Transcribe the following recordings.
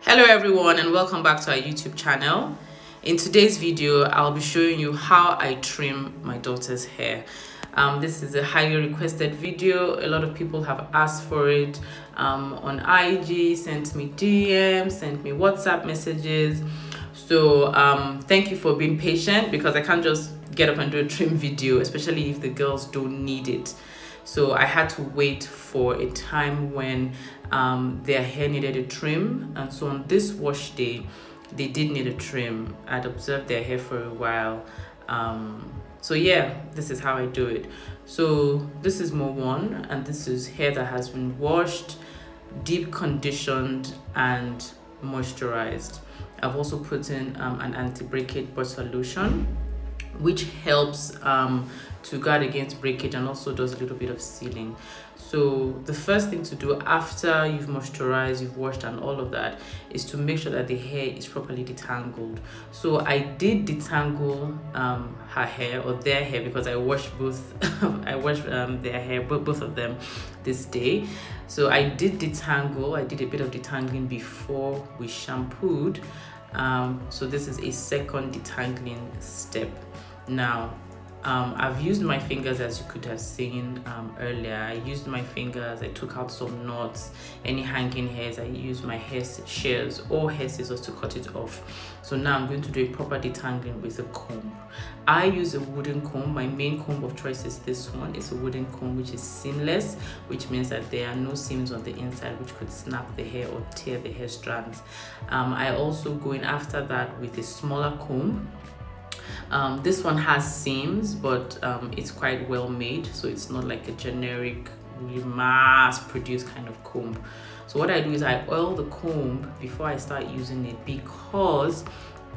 Hello everyone and welcome back to our YouTube channel. In today's video I'll be showing you how I trim my daughter's hair. This is a highly requested video. A lot of people have asked for it on IG, sent me DMs, sent me WhatsApp messages. So thank you for being patient, because I can't just get up and do a trim video, especially if the girls don't need it. So I had to wait for a time when their hair needed a trim, and so on this wash day they did need a trim. I'd observed their hair for a while, so yeah, this is how I do it. So this is Mo One, and this is hair that has been washed, deep conditioned and moisturized. I've also put in an anti-breakage butter lotion, which helps to guard against breakage and also does a little bit of sealing. So the first thing to do after you've moisturized, you've washed and all of that, is to make sure that the hair is properly detangled. So I did detangle her hair, or their hair, because I washed both I washed their hair, both of them, this day. So I did detangle. I did a bit of detangling before we shampooed. So this is a second detangling step. Now I've used my fingers, as you could have seen earlier. I used my fingers, I took out some knots, any hanging hairs. I used my hair shears or hair scissors to cut it off. So now I'm going to do a proper detangling with a comb. I use a wooden comb. My main comb of choice is this one. It's a wooden comb which is seamless, which means that there are no seams on the inside which could snap the hair or tear the hair strands. I also go in after that with a smaller comb. This one has seams, but it's quite well made, so it's not like a generic, really mass-produced kind of comb. So what I do is I oil the comb before I start using it, because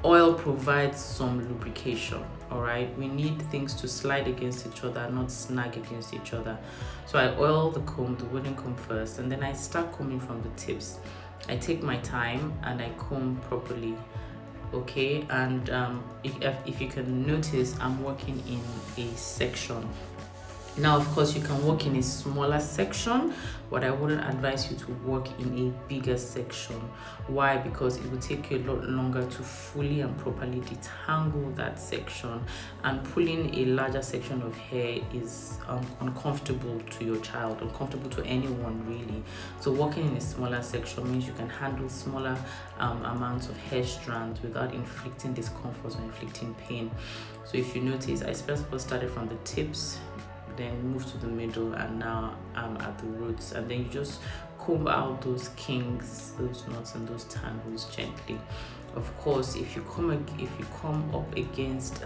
oil provides some lubrication. All right, we need things to slide against each other, not snag against each other. So I oil the comb, the wooden comb first, and then I start combing from the tips. I take my time and I comb properly. Okay, and if you can notice, I'm working in a section. Now of course you can work in a smaller section, but I wouldn't advise you to work in a bigger section. Why? Because it will take you a lot longer to fully and properly detangle that section, and pulling a larger section of hair is uncomfortable to your child, uncomfortable to anyone really. So working in a smaller section means you can handle smaller amounts of hair strands without inflicting discomfort or inflicting pain. So if you notice, I first of all started from the tips, then move to the middle, and now I'm at the roots, and then you just comb out those kinks, those knots and those tangles gently. Of course, if you come up against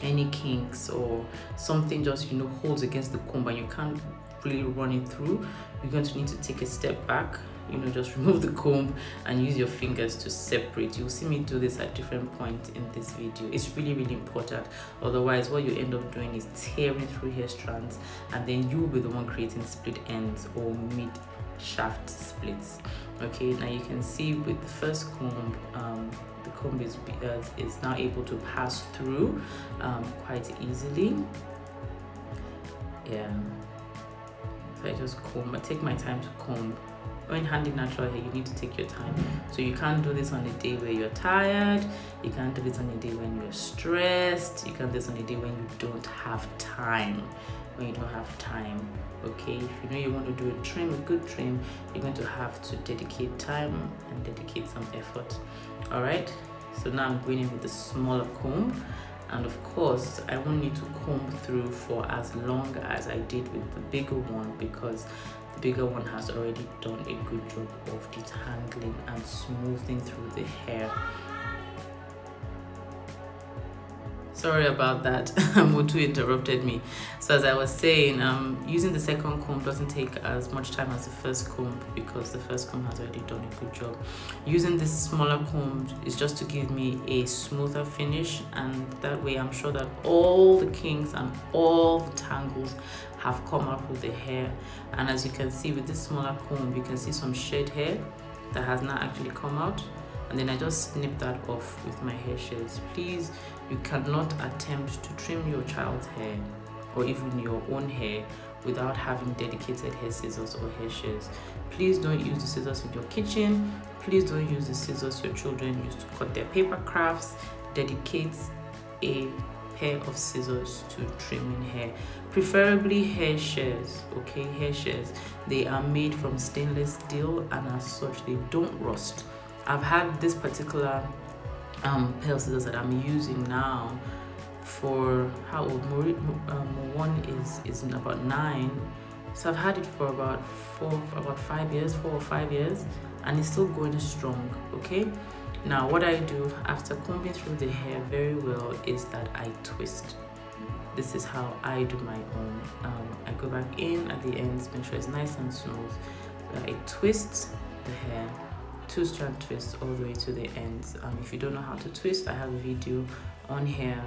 any kinks or something just holds against the comb and you can't really run it through, you're going to need to take a step back, just remove the comb and use your fingers to separate. You'll see me do this at different points in this video. It's really, really important. Otherwise, what you end up doing is tearing through hair strands, and then you'll be the one creating split ends or mid shaft splits. Okay, now you can see with the first comb, the comb is now able to pass through quite easily. Yeah, so I just comb. I take my time to comb. When handling natural hair, you need to take your time. So you can't do this on a day where you're tired. You can't do this on a day when you're stressed. You can't do this on a day when you don't have time. When you don't have time, okay? If you know you want to do a trim, a good trim, you're going to have to dedicate time and dedicate some effort. All right. So now I'm going in with the smaller comb. And of course, I won't need to comb through for as long as I did with the bigger one, because the bigger one has already done a good job of detangling and smoothing through the hair. Sorry about that. Motu interrupted me. So as I was saying, using the second comb doesn't take as much time as the first comb, because the first comb has already done a good job. Using this smaller comb is just to give me a smoother finish, and that way I'm sure that all the kinks and all the tangles have come out with the hair. And as you can see with this smaller comb, you can see some shed hair that has not actually come out, and then I just snip that off with my hair shears. Please, you cannot attempt to trim your child's hair or even your own hair without having dedicated hair scissors or hair shears. Please don't use the scissors in your kitchen. please don't use the scissors your children use to cut their paper crafts. Dedicate a pair of scissors to trimming hair, preferably hair shears. Okay, hair shears, they are made from stainless steel, and as such they don't rust. I've had this particular pair of scissors that I'm using now for how old? One is about 9, so I've had it for about 4 or 5 years, and it's still going strong. Okay, now what I do after combing through the hair very well is that I twist. This is how I do my own. I go back in at the ends, make sure it's nice and smooth. I twist the hair, 2-strand twist all the way to the ends. If you don't know how to twist, I have a video on here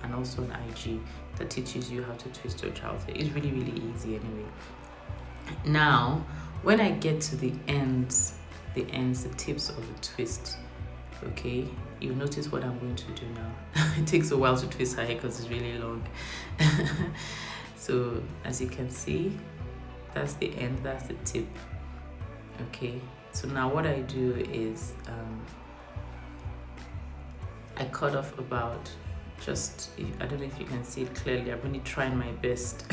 and also on IG that teaches you how to twist your child's hair. It's really easy anyway. Now when I get to the ends, the tips of the twist, okay, you notice what I'm going to do now. It takes a while to twist her hair because it's really long. So as you can see, that's the end, that's the tip. Okay, so now what I do is I cut off about, I don't know if you can see it clearly, I'm really trying my best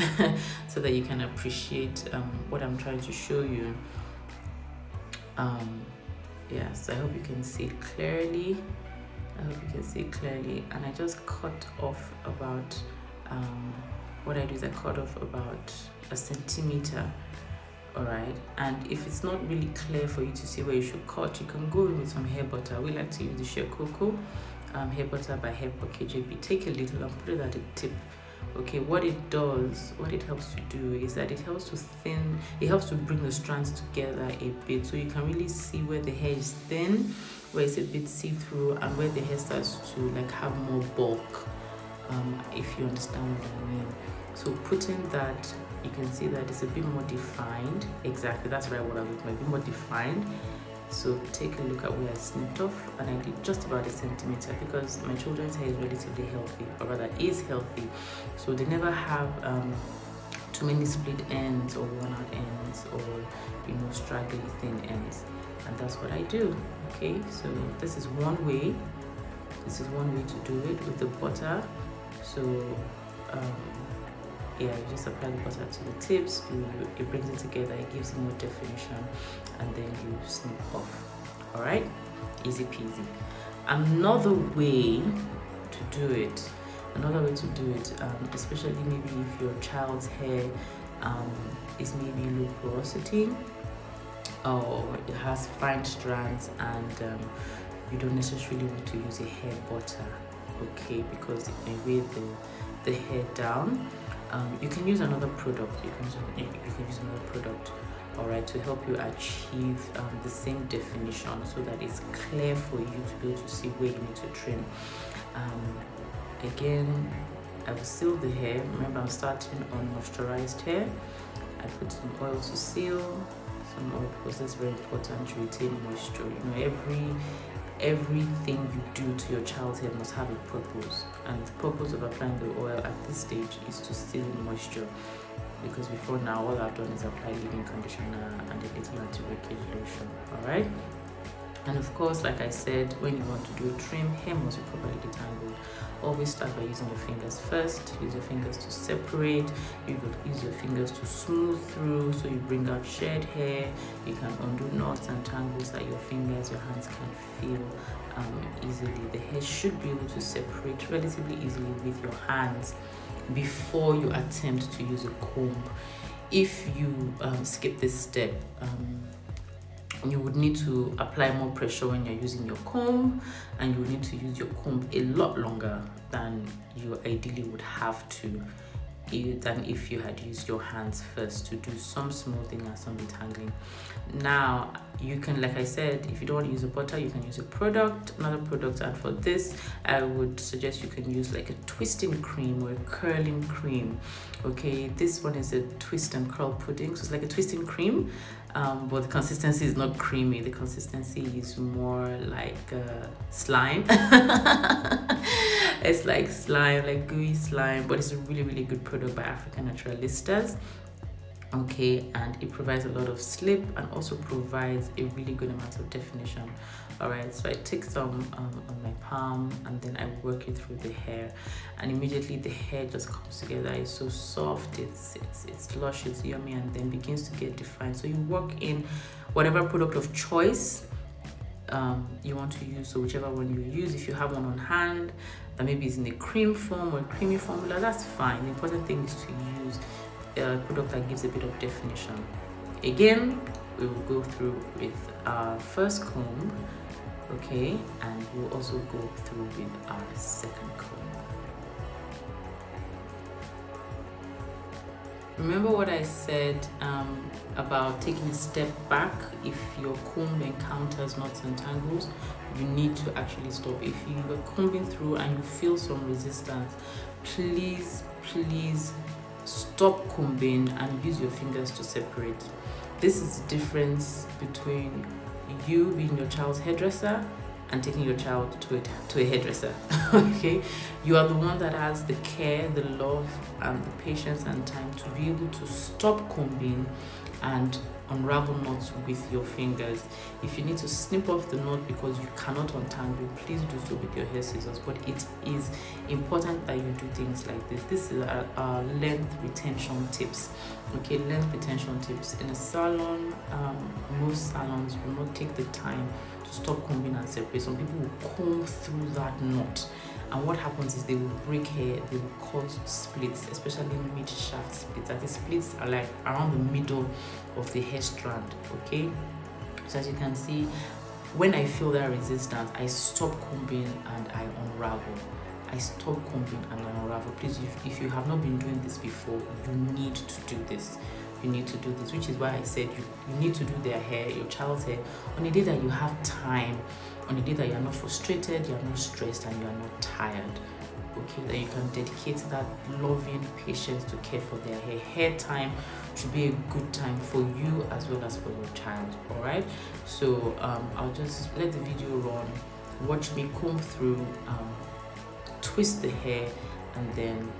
so that you can appreciate what I'm trying to show you. Yes, I hope you can see it clearly. And I just cut off about what I do is I cut off about 1 centimeter. All right, and if it's not really clear for you to see where you should cut, you can go in with some hair butter. We like to use the Shea Cocoa hair butter by Hairpod KJB. Take a little and put it at the tip. Okay, what it helps to do is that it helps to bring the strands together a bit, so you can really see where the hair is thin, where it's a bit see-through, and where the hair starts to like have more bulk, if you understand what I mean. So putting that, you can see that it's a bit more defined. Exactly, that's right, what I was looking at, a bit more defined. So take a look at where I snipped off, and I did just about 1 centimeter because my children's hair is relatively healthy, or rather is healthy, so they never have too many split ends or worn out ends, or straggly thin ends, and that's what I do. Okay, so this is one way to do it with the butter. So yeah, you just apply the butter to the tips, it brings it together, it gives it more definition, and then you snip off. All right, easy peasy. Another way to do it, especially maybe if your child's hair is maybe low porosity, or it has fine strands, and you don't necessarily want to use a hair butter, okay, because it may weigh the hair down. You can use another product. You can use another product, all right, to help you achieve the same definition, so that it's clear for you to be able to see where you need to trim. Again, I will seal the hair. Remember, I'm starting on moisturized hair. I put some oil to seal, some oil, because it's very important to retain moisture. Everything you do to your child's hair must have a purpose, and the purpose of applying the oil at this stage is to seal in moisture, because before now all I've done is apply leave-in conditioner and a little anti-breakage lotion. All right, and of course, like I said, when you want to do a trim, hair must be properly detangled. Always start by using your fingers first. Use your fingers to separate. You could use your fingers to smooth through, so you bring out shed hair. You can undo knots and tangles that your hands can feel easily. The hair should be able to separate relatively easily with your hands before you attempt to use a comb. If you skip this step, you would need to apply more pressure when you're using your comb, and you would need to use your comb a lot longer than you ideally would have to, than if you had used your hands first to do some smoothing and some detangling. Now you can, like I said, if you don't want to use a butter, you can use another product, and for this I would suggest you can use like a twisting cream or a curling cream. Okay, this one is a twist and curl pudding, so it's like a twisting cream, but the consistency is not creamy. The consistency is more like slime. It's like slime, like gooey slime, but it's a really good product by African Naturalistas. okay, and it provides a lot of slip and also provides a really good amount of definition. All right, so I take some on my palm and then I work it through the hair, and immediately the hair just comes together. It's so soft, it's lush, it's yummy, and then begins to get defined. So you work in whatever product of choice you want to use, so whichever one you use. If you have one on hand that maybe is in a cream form or a creamy formula, that's fine. The important thing is to use a product that gives a bit of definition. Again, we will go through with our first comb, okay, and we'll also go through with our second comb. Remember what I said about taking a step back. If your comb encounters knots and tangles, you need to actually stop. If you are combing through and you feel some resistance, please stop combing and use your fingers to separate. This is the difference between you being your child's hairdresser and taking your child to a hairdresser. Okay, you are the one that has the care, the love, and the patience and time to be able to stop combing and unravel knots with your fingers. If you need to snip off the knot because you cannot untangle, please do so with your hair scissors. But it is important that you do things like this. This is our length retention tips. Okay, length retention tips. In a salon, most salons will not take the time to stop combing and separate. Some people will comb through that knot, and what happens is they will break hair, they will cause splits, especially mid-shaft splits. That the splits are like around the middle of the hair strand. Okay, so as you can see, when I feel that resistance, I stop combing and I unravel. I stop combing and I unravel. Please, if you have not been doing this before, you need to do this. You need to do this, which is why I said you need to do their hair, your child's hair, on a day that you have time, on a day that you are not frustrated, you are not stressed, and you are not tired. Okay, that you can dedicate that loving patience to care for their hair. Hair time should be a good time for you as well as for your child. All right, so I'll just let the video run, watch me comb through, twist the hair, and then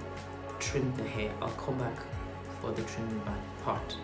trim the hair. I'll come back for the trimming back part.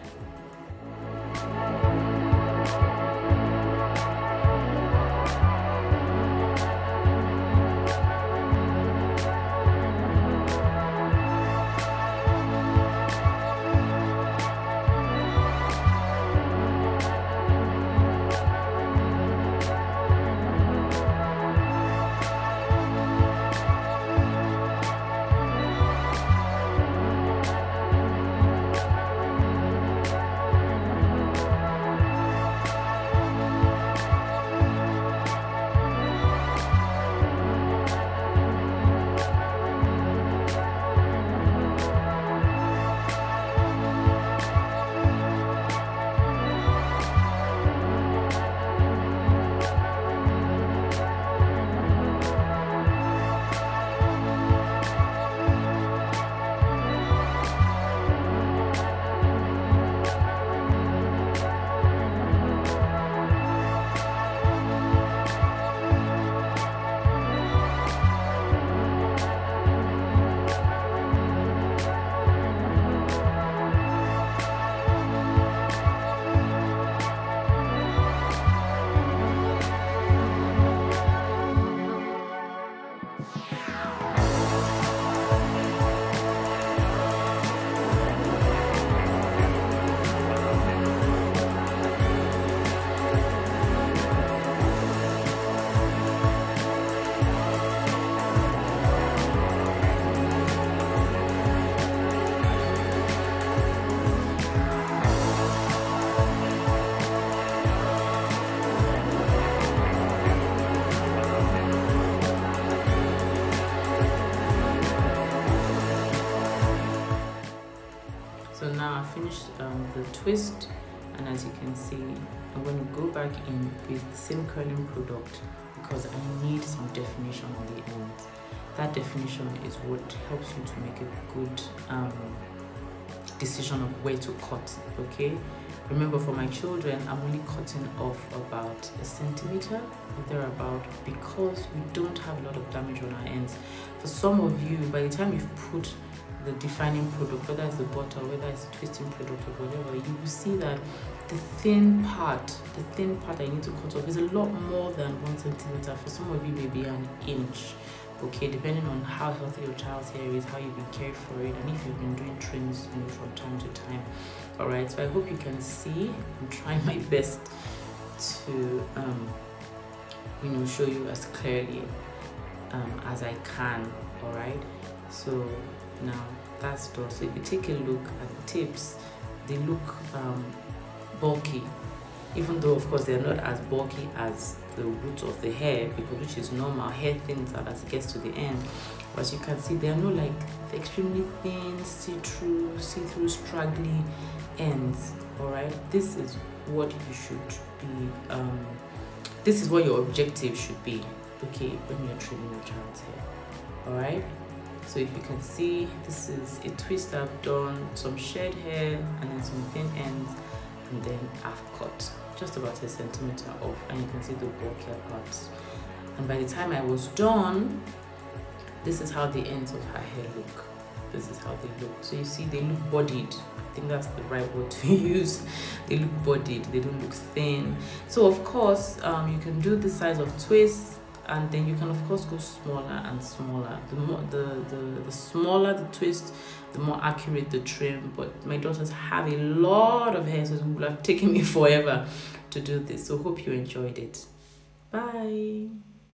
So now I finished the twist, and as you can see, I'm going to go back in with the same curling product because I need some definition on the end. That definition is what helps you to make a good decision of where to cut. Okay, remember, for my children, I'm only cutting off about a centimeter or thereabout because we don't have a lot of damage on our ends. For some of you, by the time you've put the defining product, whether it's the butter, whether it's the twisting product or whatever, you will see that the thin part I need to cut off is a lot more than 1 centimeter. For some of you, maybe an inch. Okay, depending on how healthy your child's hair is, how you've been caring for it, and if you've been doing trims, you know, from time to time. All right, so I hope you can see. I'm trying my best to you know, show you as clearly as I can. All right, so now that's done. So if you take a look at the tips, they look bulky, even though of course they're not as bulky as the root of the hair, because which is normal. Hair thins out as it gets to the end. But as you can see, they are not like extremely thin, see-through, straggly ends. All right, this is what you should be. This is what your objective should be. Okay, when you're trimming your child's hair. All right. So if you can see, this is a twist I've done, some shed hair, and then some thin ends, and then I've cut just about 1 centimeter off, and you can see the bulkier parts. And by the time I was done, this is how the ends of her hair look. This is how they look. So you see, they look bodied. I think that's the right word to use. They look bodied. They don't look thin. So of course, you can do this size of twist, and then you can of course go smaller and smaller. The smaller the twist, the more accurate the trim. But my daughters have a lot of hair, so it would have taken me forever to do this. So hope you enjoyed it. Bye.